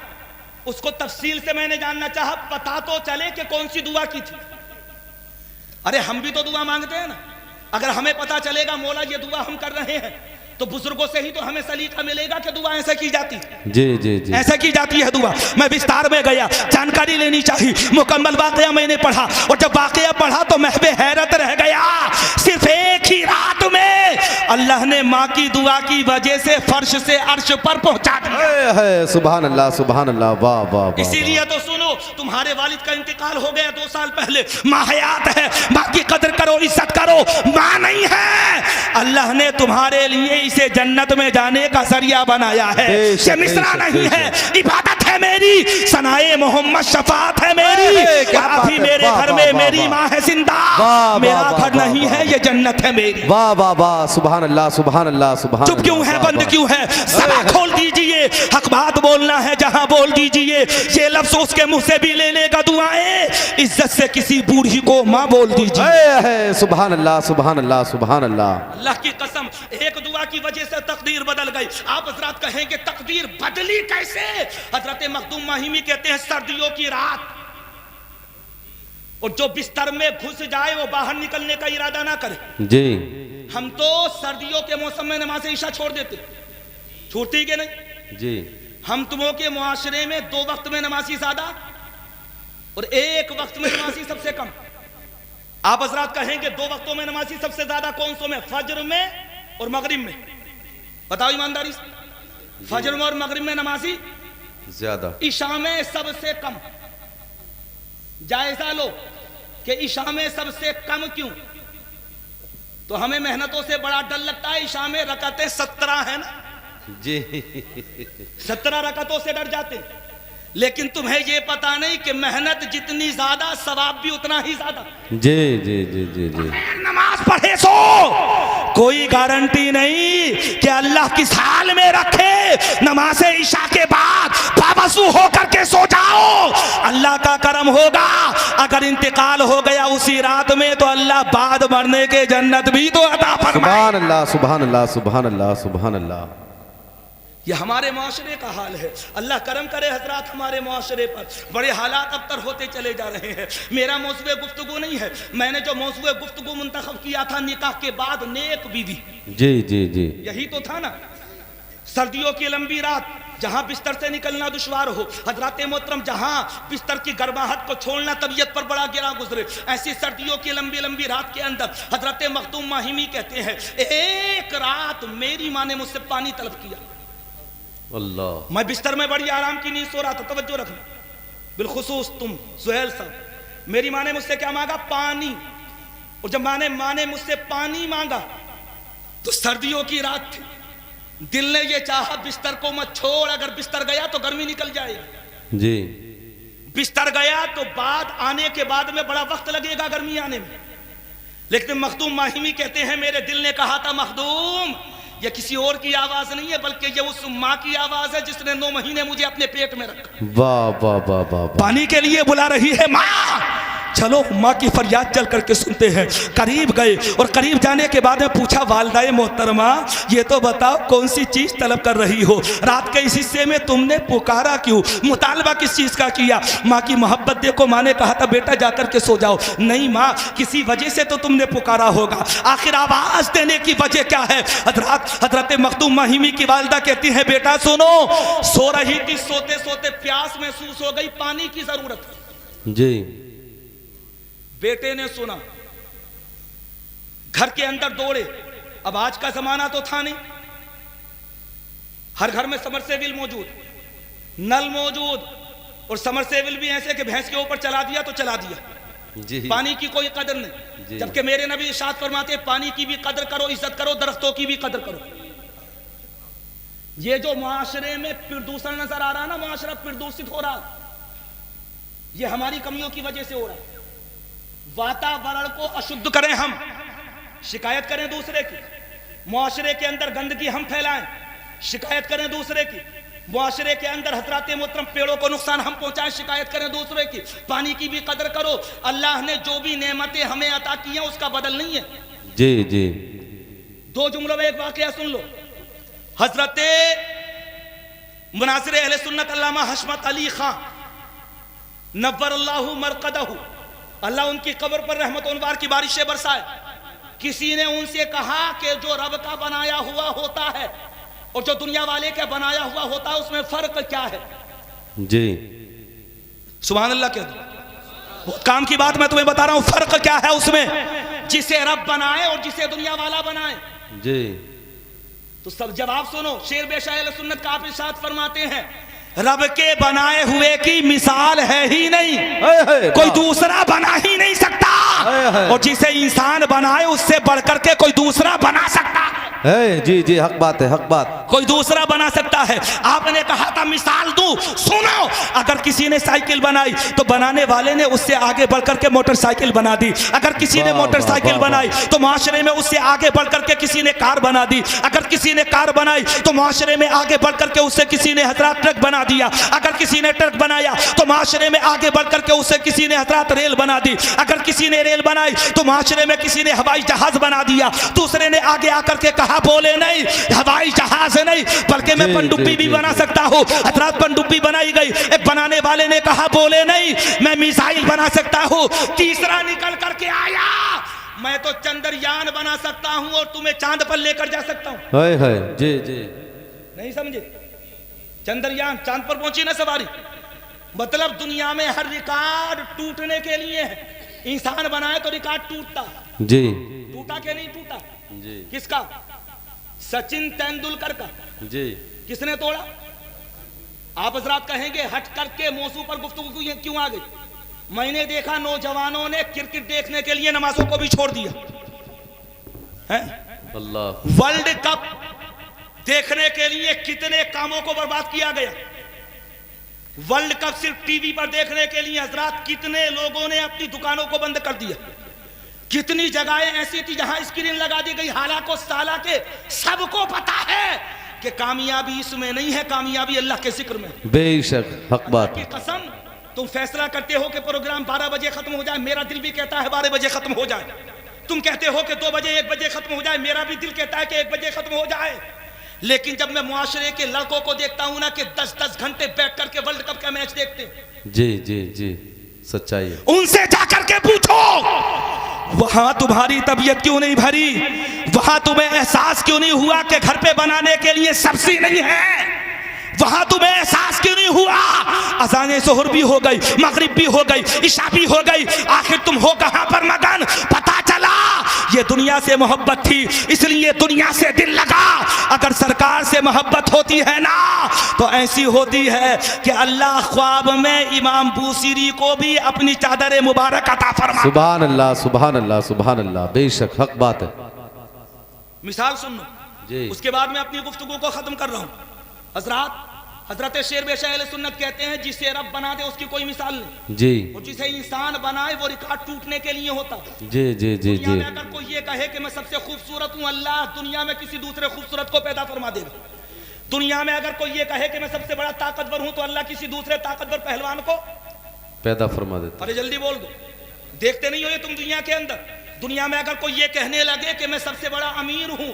उसको तफसील से मैंने जानना चाहा, पता तो चले कि कौन सी दुआ की थी। अरे हम भी तो दुआ मांगते हैं ना। अगर हमें पता चलेगा मौला ये दुआ हम कर रहे हैं, तो बुजुर्गों से ही तो हमें सलीका मिलेगा कि दुआ ऐसा की जाती है। जी जी जी। ऐसा की जाती है दुआ। मैं विस्तार में गया, जानकारी लेनी चाहिए। मुकम्मल वाकया मैंने पढ़ा, और जब वाकया पढ़ा तो महबे हैरत रह गया। सिर्फ एक ही रात में अल्लाह ने माँ की दुआ की वजह से फर्श से अर्श पर पहुंचा दिया। सुभान अल्लाह सुभान अल्लाह, वाह वाह। इसीलिए तो सुनो, तुम्हारे वालिद का इंतकाल हो गया 2 साल पहले, माँ हयात है, माँ की कदर करो, इज्जत करो। माँ नहीं है, अल्लाह ने तुम्हारे लिए इसे जन्नत में जाने का जरिया बनाया है। ये मिसरा नहीं है, इबादत है मेरी, सनाए मोहम्मद शफात है मेरी। अभी मेरे घर में मेरी माँ है जिंदा, मेरा घर नहीं है, ये जन्नत है मेरी। वाह वाह वाह, सुभान अल्लाह सुभान अल्लाह सुभान। चुप क्यों है, बंद क्यों है? सभा खोल दीजिए, हक बात बोलना है जहां बोल दीजिए। ये लफ्ज उसके मुंह से भी ले लेगा दुआएं, इज्जत से किसी बूढ़ी को माँ बोल दीजिए। सुभान अल्लाह सुभान अल्लाह सुभान अल्लाह। अल्लाह की कसम, एक दुआ की वजह से तकदीर बदल गई। आप हजरत कहेंगे तकदीर बदली कैसे? हजरत मखदूम माहिमी कहते हैं सर्दियों की रात, और जो बिस्तर में घुस जाए वो बाहर निकलने का इरादा ना करे। जी। हम तो सर्दियों के मौसम में नमाज ईशा छोड़ देते, छूटती के नहीं जी। हम तुमों के मुआशरे में 2 वक्त में नमाजी ज्यादा और 1 वक्त में नमाजी सबसे कम। आप हजरत कहेंगे 2 वक्तों में नमाजी सबसे ज्यादा कौन सो में? फजर में और मगरिब में। बताओ ईमानदारी से, फजर में और मगरिब में नमाजी ज्यादा, ईशा में सबसे कम। जायजा लो कि ईशा में सबसे कम क्यों? तो हमें मेहनतों से बड़ा डर लगता है। ईशा में रकातें 17 है ना जी, 17 रकातों से डर जाते। लेकिन तुम्हें ये पता नहीं कि मेहनत जितनी ज्यादा सवाब भी उतना ही ज्यादा। जी जी जी जी जी। नमाज पढ़े सो कोई गारंटी नहीं कि अल्लाह किस हाल में रखे। नमाज ईशा के बाद पाबसू होकर के सो जाओ, अल्लाह का करम होगा। अगर इंतकाल हो गया उसी रात में तो अल्लाह बाद मरने के जन्नत भी तो अता फरमाए। सुभान अल्लाह सुभान अल्लाह सुभान अल्लाह सुभान अल्लाह। ये हमारे माशरे का हाल है। अल्लाह करम करे हजरात, हमारे माशरे पर बड़े हालात अबतर होते चले जा रहे हैं। मेरा मौज़ूए गुफ्तगू नहीं है, मैंने जो मौज़ूए गुफ्तगू मुंतखब किया था निकाह के बाद नेक बीवी, जी जी जी। यही तो था ना। सर्दियों की लंबी रात, जहां बिस्तर से निकलना दुश्वार हो, हजरात मोहतरम जहां बिस्तर की गर्माहट को छोड़ना तबीयत पर बड़ा गिरा गुजरे, ऐसी सर्दियों की लंबी लंबी रात के अंदर हजरत मखदूम माहिमी कहते हैं, एक रात मेरी माँ ने मुझसे पानी तलब किया। अल्लाह। मैं बिस्तर में बड़ी आराम की नींद सो रहा था, तवज्जो रखना, बिलखुसूस तुम सुहेल साहब। मेरी माँ ने मुझसे क्या मांगा? पानी। और जब माँ ने मुझसे पानी मांगा तो सर्दियों की रात थी, दिल ने ये चाहा बिस्तर को मत छोड़, अगर बिस्तर गया तो गर्मी निकल जाएगी। जी। बिस्तर गया तो बाद आने के बाद में बड़ा वक्त लगेगा गर्मी आने में। लेकिन मखदूम माहिमी कहते हैं, मेरे दिल ने कहा था मखदूम ये किसी और की आवाज नहीं है, बल्कि ये उस माँ की आवाज है जिसने 9 महीने मुझे अपने पेट में रखा। वाह वाह वाह वाह। पानी के लिए बुला रही है माँ। चलो माँ की फरियाद चल करके सुनते हैं। करीब गए और करीब जाने के बाद में पूछा, वालिदाए मोहतरमा ये तो बताओ कौन सी चीज तलब कर रही हो? रात के इस हिस्से में तुमने पुकारा क्यों? मुतालबा किस चीज का किया? माँ की मोहब्बत देखो, माँ ने कहा था बेटा जाकर के सो जाओ। नहीं माँ, किसी वजह से तो तुमने पुकारा होगा, आखिर आवाज देने की वजह क्या है? हजरत मखदूम माहिमी की वालिदा कहती है, बेटा सुनो, सो रही थी, सोते सोते प्यास महसूस हो गई, पानी की जरूरत है। जी। बेटे ने सुना, घर के अंदर दौड़े। अब आज का जमाना तो था नहीं, हर घर में समरसेबिल मौजूद, नल मौजूद, और समरसेबिल भी ऐसे कि भैंस के ऊपर चला दिया तो चला दिया। जी। पानी की कोई कदर नहीं, जबकि मेरे नबी इरशाद फरमाते पानी की भी कदर करो, इज्जत करो, दरख्तों की भी कदर करो। ये जो मुआशरे में प्रदूषण नजर आ रहा है ना, मुआशरा प्रदूषित हो रहा, ये हमारी कमियों की वजह से हो रहा है। वातावरण को अशुद्ध करें हम, शिकायत करें दूसरे की, मुआशरे के अंदर गंदगी हम फैलाएं, शिकायत करें दूसरे की, मुआशरे के अंदर हजरात मोहतरम पेड़ों को नुकसान हम पहुंचाएं, शिकायत करें दूसरे की। पानी की भी कदर करो। अल्लाह ने जो भी नेमतें हमें अता की हैं उसका बदल नहीं है। जी जी। 2 जुमलों में एक वाकया सुन लो। हजरत मुनासिर अहले सुन्नत अल्लामा हशमत अली खां नव्वरल्लाहु मरकदहु, अल्लाह उनकी कब्र पर रहमत उनवार की बारिशें बरसाए। किसी ने उनसे कहा कि जो रब का बनाया हुआ होता है और जो दुनिया वाले का बनाया हुआ होता है उसमें फर्क क्या है? जी। सुभान अल्लाह कह दो, बहुत काम की बात मैं तुम्हें बता रहा हूं। फर्क क्या है उसमें, जिसे रब बनाए और जिसे दुनिया वाला बनाए? जी। तो सब जवाब सुनो। शेर बेशाह सुन्नत का आप इरशाद फरमाते हैं, रब के बनाए हुए की मिसाल है ही नहीं, कोई दूसरा बना ही नहीं सकता, और जिसे इंसान बनाए उससे बढ़कर के कोई दूसरा बना सकता है। जी जी, हक बात है, हक बात। कोई दूसरा बना सकता है। आपने कहा था मिसाल दूं, सुनो, अगर किसी ने साइकिल बनाई तो बनाने वाले ने उससे आगे बढ़कर के मोटरसाइकिल बना दी। अगर किसी ने मोटरसाइकिल बनाई तो माशरे में उससे आगे बढ़कर के किसी ने कार बना दी। अगर किसी ने कार बनाई तो माशरे में आगे बढ़कर के उससे किसी ने हजरात ट्रक बना दिया। अगर किसी ने ट्रक बनाया तो माशरे में आगे बढ़कर के उससे किसी ने हजरात रेल बना दी। अगर किसी ने रेल बनाई तो माशरे में किसी ने हवाई जहाज बना दिया। दूसरे ने आगे आकर के कहा, बोले नहीं, हवाई जहाज नहीं बल्कि मैं पनडुब्बी भी बना सकता हूँ। हजरात पनडुब्बी बनाई गई। एक बनाने वाले ने कहा, बोले नहीं, मैं मिसाइल बना सकता हूँ। तीसरा निकल करके आया, मैं तो चंद्रयान बना सकता हूँ और तुम्हें चांद पर लेकर जा सकता हूँ। है जी जी। नहीं समझे? चंद्रयान, चांद पर पहुंची ना सवारी, मतलब दुनिया में हर रिकॉर्ड टूटने के लिए है। इंसान बनाए तो रिकॉर्ड टूटता जी। टूटा के नहीं टूटा जी। किसका? सचिन तेंदुलकर का। जी। किसने तोड़ा? आप हजरात कहेंगे हट करके मौजू पर गुफ्तगू क्यों आ गई? मैंने देखा नौजवानों ने क्रिकेट देखने के लिए नमाजों को भी छोड़ दिया है। अल्लाह। वर्ल्ड कप देखने के लिए कितने कामों को बर्बाद किया गया। वर्ल्ड कप सिर्फ टीवी पर देखने के लिए हजरात कितने लोगों ने अपनी दुकानों को बंद कर दिया। कितनी जगहें ऐसी थी जहां स्क्रीन लगा दी गई, हालांकि साला के सबको पता है कि कामयाबी इसमें नहीं है, कामयाबी अल्लाह के जिक्र में। बेशक हक बात की कसम, तुम फैसला करते हो कि प्रोग्राम 12 बजे खत्म हो जाए, मेरा दिल भी कहता है 12 बजे खत्म हो जाए। तुम कहते हो कि 2 बजे 1 बजे खत्म हो जाए, मेरा भी दिल कहता है कि 1 बजे खत्म हो जाए। लेकिन जब मैं मुआशरे के लड़कों को देखता हूं ना कि 10-10 घंटे बैठ करके वर्ल्ड कप का मैच देखते हैं, जी जी जी सच्चाई है। उनसे जाकर के पूछो वहां तुम्हारी तबीयत क्यों नहीं भरी, वहां तुम्हें एहसास क्यों नहीं हुआ कि घर पे बनाने के लिए सब्जी नहीं है, वहां तुम्हें एहसास क्यों नहीं हुआ अज़ाने ज़ोहर भी हो गई, मगरिब भी हो गई, इशा भी हो गई, आखिर तुम हो कहां पर मगन। पता चला ये दुनिया से मोहब्बत थी, इसलिए दुनिया से दिल लगा। अगर सरकार से मोहब्बत होती है ना तो ऐसी होती है कि अल्लाह ख्वाब में इमाम बूसीरी को भी अपनी चादर मुबारक अता फरमा। सुभान अल्लाह सुभान अल्लाह सुभान अल्लाह, बेशक हक बात है। मिसाल सुन लो जी। उसके बाद मैं अपनी गुफ्तगू को खत्म कर रहा हूं। हजरत शेर बेशा अहले सुन्नत कहते हैं जिसे रब बना दे उसकी कोई मिसाल नहीं जी, और जिसे इंसान बनाए वो रिकॉर्ड टूटने के लिए होता है। जी जी जी दुनिया जी में अगर कोई ये कहे कि मैं सबसे खूबसूरत हूं, अल्लाह दुनिया में किसी दूसरे खूबसूरत को पैदा फरमा देगा। दुनिया में अगर कोई ये कहे कि मैं सबसे बड़ा ताकतवर हूं तो अल्लाह किसी दूसरे ताकतवर पहलवान को पैदा फरमा देता। अरे जल्दी बोल दो, देखते नहीं हो ये तुम दुनिया के अंदर। दुनिया में अगर कोई ये कहने लगे कि मैं सबसे बड़ा अमीर हूं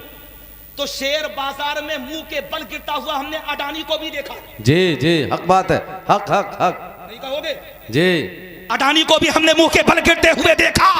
तो शेयर बाजार में मुंह के बल गिरता हुआ हमने अडानी को भी देखा। जी जी हक बात है, हक हक हक नहीं कहोगे? जी, अडानी को भी हमने मुंह के बल गिरते हुए देखा।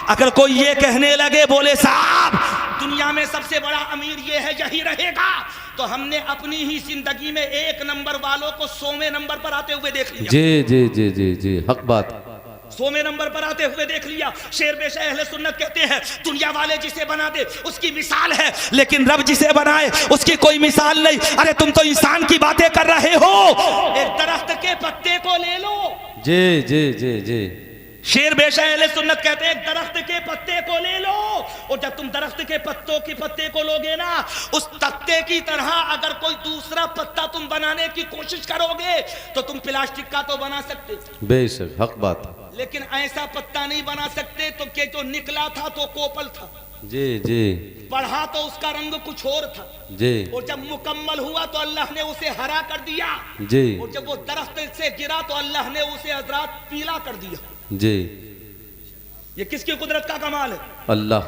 अगर कोई ये कहने लगे बोले साहब दुनिया में सबसे बड़ा अमीर ये है यही रहेगा, तो हमने अपनी ही जिंदगी में 1 नंबर वालों को 100वें नंबर पर आते हुए देख लिया। जी जी जी जी जी हक बात, 100वें नंबर पर आते हुए देख लिया। शेर बेशा अहले सुन्नत कहते हैं दुनिया वाले जिसे बना दे उसकी मिसाल है, लेकिन रब जिसे बनाए उसकी कोई मिसाल नहीं। अरे तुम तो इंसान की बातें कर रहे हो, एक दरख्त के पत्ते को ले लो। जी जी जी जी शेर बेशा अहले सुन्नत कहते हैं दरख्त के पत्ते को ले लो, और जब तुम दरख्त के पत्तों के पत्ते को लोगे ना, उस तख्ते की तरह अगर कोई दूसरा पत्ता तुम बनाने की कोशिश करोगे तो तुम प्लास्टिक का तो बना सकते, बेशक हक बात, लेकिन ऐसा पत्ता नहीं बना सकते। तो के जो निकला था तो कोपल था, जी जी बढ़ा तो उसका रंग कुछ और था, जी और जब मुकम्मल हुआ तो अल्लाह ने उसे हरा कर दिया, जी, और जब वो दरख्त से गिरा तो अल्लाह ने उसे हजरात पीला कर दिया। जी ये किसकी कुदरत का कमाल है? अल्लाह।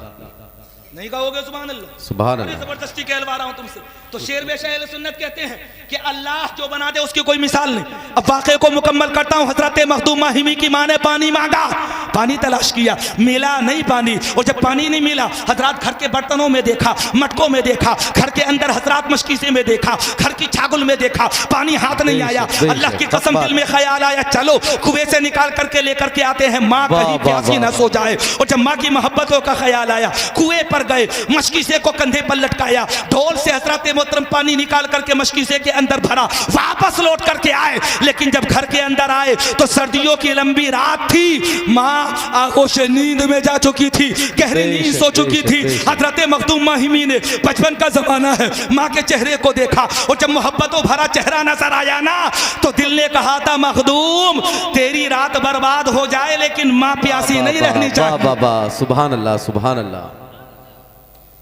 नहीं कहोगे सुभान अल्लाह? सुभान बड़ी अल्लाह। जबरदस्ती कहलवा रहा हूं तुमसे। तो शेर बेशा अहले सुन्नत कहते हैं कि अल्लाह जो बना दे उसकी कोई मिसाल नहीं। अब वाक़े को मुकम्मल करता हूं। हजरत मखदूम माहिमी की मां ने पानी मांगा, पानी तलाश किया, मिला नहीं पानी, और जब पानी नहीं मिला हजरात घर के बर्तनों में देखा, मटकों में देखा, घर के अंदर हजरात मशकीसे में देखा, घर की छागुल में देखा, पानी हाथ नहीं आया। अल्लाह की कसम दिल में ख्याल आया चलो कुएं से निकाल करके लेकर के आते हैं, माँ कहीं प्यासी न सो जाए। और जब माँ की मोहब्बतों का ख्याल आया कुएं पर गए, मशकीसे को कंधे पर लटकाया, ढोल से हजरत मोहतरम पानी निकाल करके मशकीसे के अंदर भरा, वापस लौट करके आए। लेकिन जब घर के अंदर आए तो सर्दियों की लंबी रात थी, माँ आगोश नींद में जा चुकी थी, गहरी नींद सो चुकी थी। हजरत मखदूम माहिमी ने, बचपन का जमाना है, माँ के चेहरे को देखा, और जब मोहब्बतों भरा चेहरा नजर आया ना तो दिल ने कहा था मखदूम तेरी रात बर्बाद हो जाए लेकिन माँ प्यासी नहीं रहनी चाहिए। बाबा सुभान अल्लाह सुभान अल्लाह।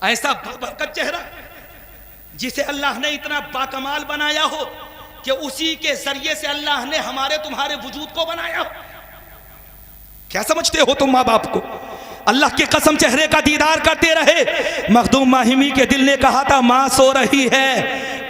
ऐसा बरकत चेहरा जिसे अल्लाह ने इतना बाकमाल बनाया हो कि उसी के जरिए से अल्लाह ने हमारे तुम्हारे वजूद को बनाया हो। क्या समझते हो तुम माँ बाप को? अल्लाह की कसम चेहरे का दीदार करते रहे। मखदूम माहिमी के दिल ने कहा था माँ सो रही है,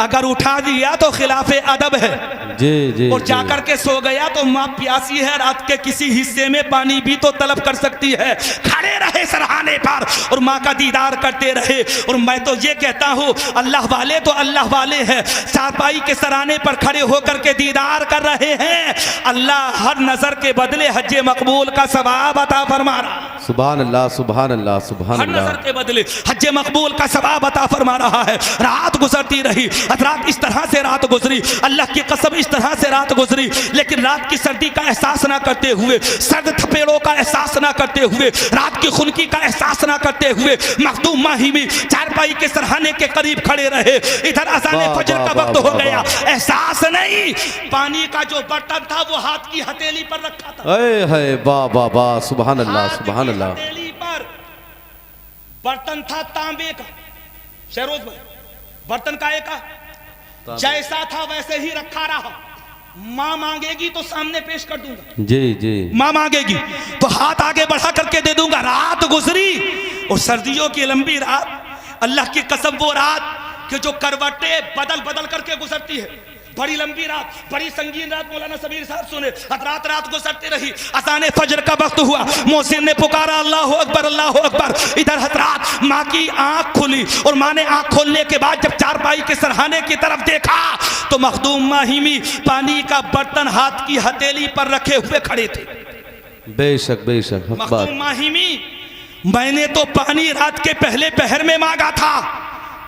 अगर उठा दिया तो खिलाफे अदब है, जी जी, और जाकर के सो गया तो माँ प्यासी है, रात के किसी हिस्से में पानी भी तो तलब कर सकती है। खड़े रहे सरहाने पर और माँ का दीदार करते रहे। और मैं तो ये कहता हूँ अल्लाह वाले तो अल्लाह वाले हैं, चारपाई के सराहने पर खड़े होकर के दीदार कर रहे हैं। अल्लाह हर नजर के बदले हज मकबूल का सवाब अता फरमा रहा। सुभान अल्लाह सुभान अल्लाह सुभान हर अल्लाह। नजर के बदले हज मकबूल का सवाब अता फरमा रहा है। रात गुजरती रही, रात इस तरह से रात गुजरी, अल्लाह की कसम इस तरह से रात गुजरी, लेकिन रात की सर्दी का एहसास ना करते हुए, सर्द थपेड़ों का एहसास ना करते हुए, रात की खुनकी का एहसास ना करते हुए मखदूम माहिमी चारपाई के सरहाने के करीब खड़े रहे। इधर अज़ान फजर का वक्त हो गया, एहसास नहीं, पानी का जो बर्तन था वो हाथ की हथेली पर रखा था। है वाह वाह वाह सुभान अल्लाह सुभान अल्लाह। हथेली पर बर्तन था तांबे का। शहरोज भाई, बर्तन काहे का? जैसा था वैसे ही रखा रहा। माँ मांगेगी तो सामने पेश कर दूंगा। जी जी। माँ मांगेगी तो हाथ आगे बढ़ा करके दे दूंगा। रात गुजरी और सर्दियों की लंबी रात, अल्लाह की कसम वो रात कि जो करवटें बदल बदल करके गुजरती है, बड़ी लंबी रात, बड़ी संगीन रात। मौलाना सबीर साहब सुने, रात गुजरती रही, अज़ान फजर का वक्त हुआ, मोहसिन ने पुकारा अल्लाह अकबर अल्लाह अकबर। इधर हजरात माँ की आंख खुली और माँ ने आंख खोलने के बाद जब चारपाई के सरहाने की तरफ देखा तो मखदूम माहिमी पानी का बर्तन हाथ की हथेली पर रखे हुए खड़े थे। बेशक बेशक हक बात। मखदूम माहिमी, मैंने तो पानी रात के पहले पहर में मांगा था,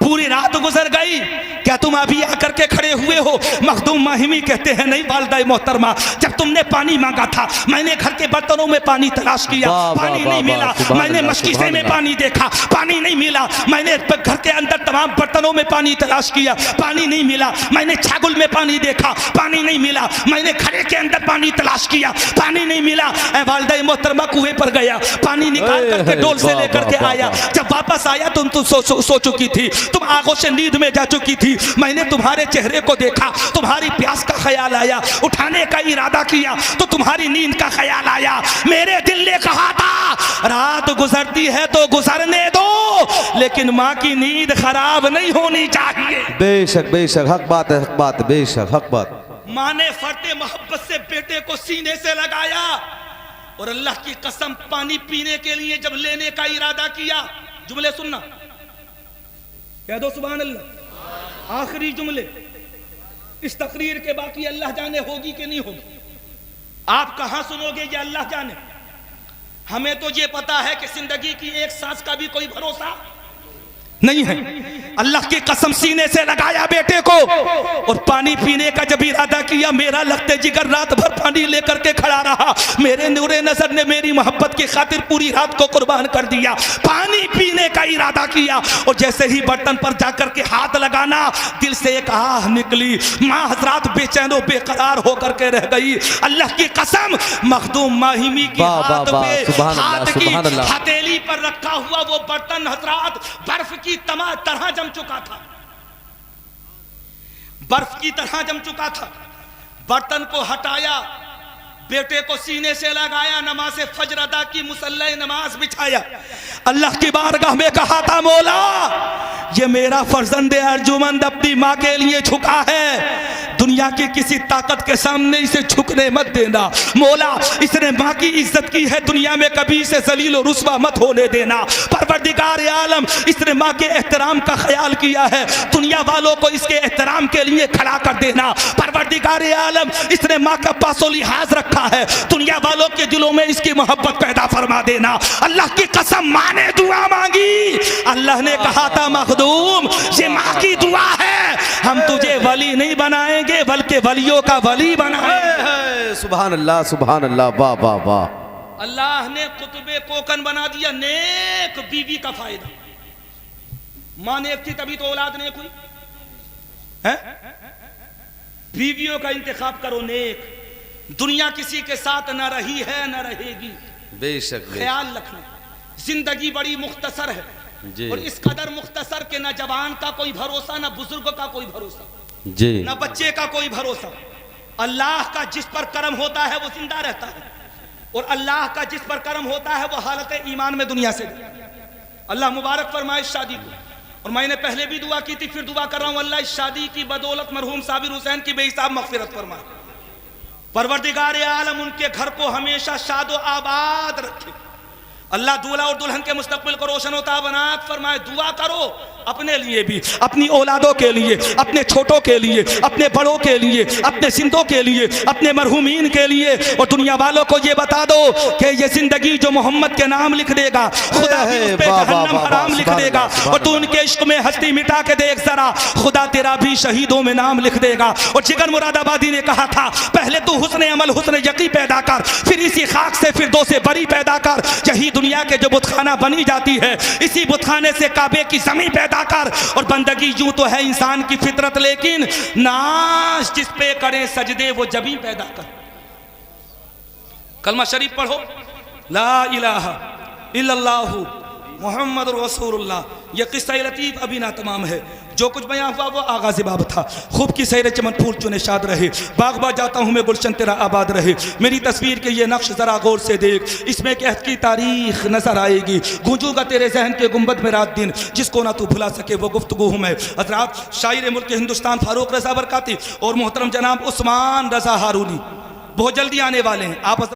पूरी रात गुजर गई, क्या तुम अभी आकर के खड़े हुए हो? मखदूम माहिमी कहते हैं नहीं वालिदा मोहतरमा, जब तुमने पानी मांगा था मैंने घर के बर्तनों में पानी तलाश किया, पानी नहीं मिला। मैंने मशकीसे में पानी देखा, पानी नहीं मिला। मैंने घर के अंदर तमाम बर्तनों में पानी तलाश किया, पानी नहीं मिला। मैंने छागुल में पानी देखा, पानी नहीं मिला। मैंने घड़े के अंदर पानी तलाश किया, पानी नहीं मिला। वालिदा मोहतरमा कुएं पर गया, पानी निकाल करके डोल से लेकर के आया। जब वापस आया तुम सो चुकी थी, तुम आंखों से नींद में जा चुकी थी। मैंने तुम्हारे चेहरे को देखा, तुम्हारी प्यास का ख्याल आया, उठाने का इरादा किया तो तुम्हारी नींद का ख्याल आया। मेरे दिल ने कहा था रात गुजरती है तो गुजरने दो, लेकिन माँ की नींद खराब नहीं होनी चाहिए। बेशक बेशक हक बात है, हक बात, बेशक हक बात। माँ ने फर्ते मोहब्बत से बेटे को सीने से लगाया और अल्लाह की कसम पानी पीने के लिए जब लेने का इरादा किया, जुमले सुनना, कह दो सुभान अल्लाह। आखिरी जुमले, इस तकरीर के बाकी अल्लाह जाने होगी कि नहीं होगी, आप कहां सुनोगे ये अल्लाह जाने। हमें तो ये पता है कि जिंदगी की एक सांस का भी कोई भरोसा नहीं है। अल्लाह की कसम सीने से लगाया बेटे को और पानी पीने का जब इरादा किया, मेरा लगते जिगर रात भर पानी लेकर के खड़ा रहा। मेरे नूरे नजर ने मेरी मोहब्बत की खातिर पूरी रात को कुर्बान कर दिया। पानी पीने का इरादा किया और जैसे ही बर्तन पर जाकर के हाथ लगाना, दिल से एक आह निकली। माँ हजरात बेचैनो बेकरार होकर के रह गई। अल्लाह की कसम मखदूम माहिमी की हाथ पे हाथ की हथेली पर रखा हुआ वो बर्तन हजरात बर्फ की तरह जम चुका था, बर्फ की तरह जम चुका था। बर्तन को हटाया, बेटे को सीने से लगाया, नमाज फजर अदा की, मुसल्ला नमाज बिछाया, अल्लाह की बारगाह में कहा था मौला ये मेरा फर्जंद अर्जुमंद अपनी माँ के लिए झुका है, दुनिया की किसी ताकत के सामने इसे झुकने मत देना। मौला इसने माँ की इज्जत की है, दुनिया में कभी इसे जलील और रुस्वा मत होने देना। परवरदिगार आलम इसने माँ के एहतराम का ख्याल किया है, दुनिया वालों को इसके एहतराम के लिए खड़ा कर देना। परवरदिगार आलम इसने माँ का पासो लिहाज रखा है, दुनिया वालों के दिलों में इसकी मोहब्बत पैदा फरमा देना। अल्लाह की कसम माँ ने दुआ मांगी, अल्लाह ने कहा था मखदूम ये माँ की दुआ है, हम तुझे वली नहीं बनाएंगे बल्कि वलियों का वली बनाएंगे। सुभान अल्लाह सुभान अल्लाह, वाह वाह वाह। अल्लाह ने कुतुबे कोकन बना दिया। नेक बीवी का फायदा, माँ नेक थी तभी तो औलाद नेक हुई है। बीवियों का इंतखाब करो नेक, दुनिया किसी के साथ न रही है न रहेगी। बेशक ख्याल रखना, जिंदगी बड़ी मुख्तसर है और इस कदर मुख्तसर के न जवान का कोई भरोसा, न बुजुर्ग का कोई भरोसा, जी न बच्चे का कोई भरोसा। अल्लाह का जिस पर करम होता है वो जिंदा रहता है और अल्लाह का जिस पर करम होता है वो हालत ईमान में दुनिया से। अल्लाह मुबारक फरमाए इस शादी को। और मैंने पहले भी दुआ की थी, फिर दुआ कर रहा हूं, अल्लाह इस शादी की बदौलत मरहूम साबिर हुसैन की बेहिसाब मगफिरत फरमाए। परवरदिगार आलम उनके घर को हमेशा शादो आबाद रखे, अल्लाह दूल्हा और दुल्हन के मुस्तकबिल को रोशन होता बना फरमाए दुआ करो अपने लिए भी, अपनी औलादों के लिए, अपने छोटों के लिए, अपने बड़ों के लिए, अपने सिंधों के लिए, अपने मरहूमीन के लिए, और दुनिया वालों को ये बता दो कि ये जिंदगी जो मोहम्मद के नाम लिख देगा खुदा भी उस पे जहन्नम हराम लिख देगा। और तू उनके इश्क में हस्ती मिटा के देख जरा, खुदा तेरा भी शहीदों में नाम लिख देगा। और जिगर मुरादाबादी ने कहा था पहले तू हुस्न अमल हुस्न यकी पैदा कर, फिर इसी खाक से फिरदौस से बरी पैदा कर। यही दुनिया के जो बुतखाना बनी जाती है, इसी बुतखाने से काबे की जमीन पैदा कर। और बंदगी यूं तो है इंसान की फितरत, लेकिन नाश जिस पे करें सजदे वो जबी पैदा कर। कलमा शरीफ पढ़ो, ला इलाहा इल्लल्लाहु मोहम्मद रसूलुल्लाह। यह किस्सा लतीफ़ अभी ना तमाम है, जो कुछ बयां हुआ वो आगाज़ बाब था। खूब की सैर चमन फूल चुने शाद रहे, बागबा जाता हूँ मैं गुलशन तेरा आबाद रहे। मेरी तस्वीर के ये नक्श ज़रा गौर से देख, इसमें कहत की तारीख नजर आएगी। गूंजूगा तेरे जहन के गुंबद में रात दिन, जिसको ना तू भुला सके वो गुफ्तगू हूँ मैं। हज़रात शायर मुल्क हिंदुस्तान फारूक रज़ा बरकाती और मोहतरम जनाब उस्मान रज़ा हारूनी बहुत जल्दी आने वाले हैं। आप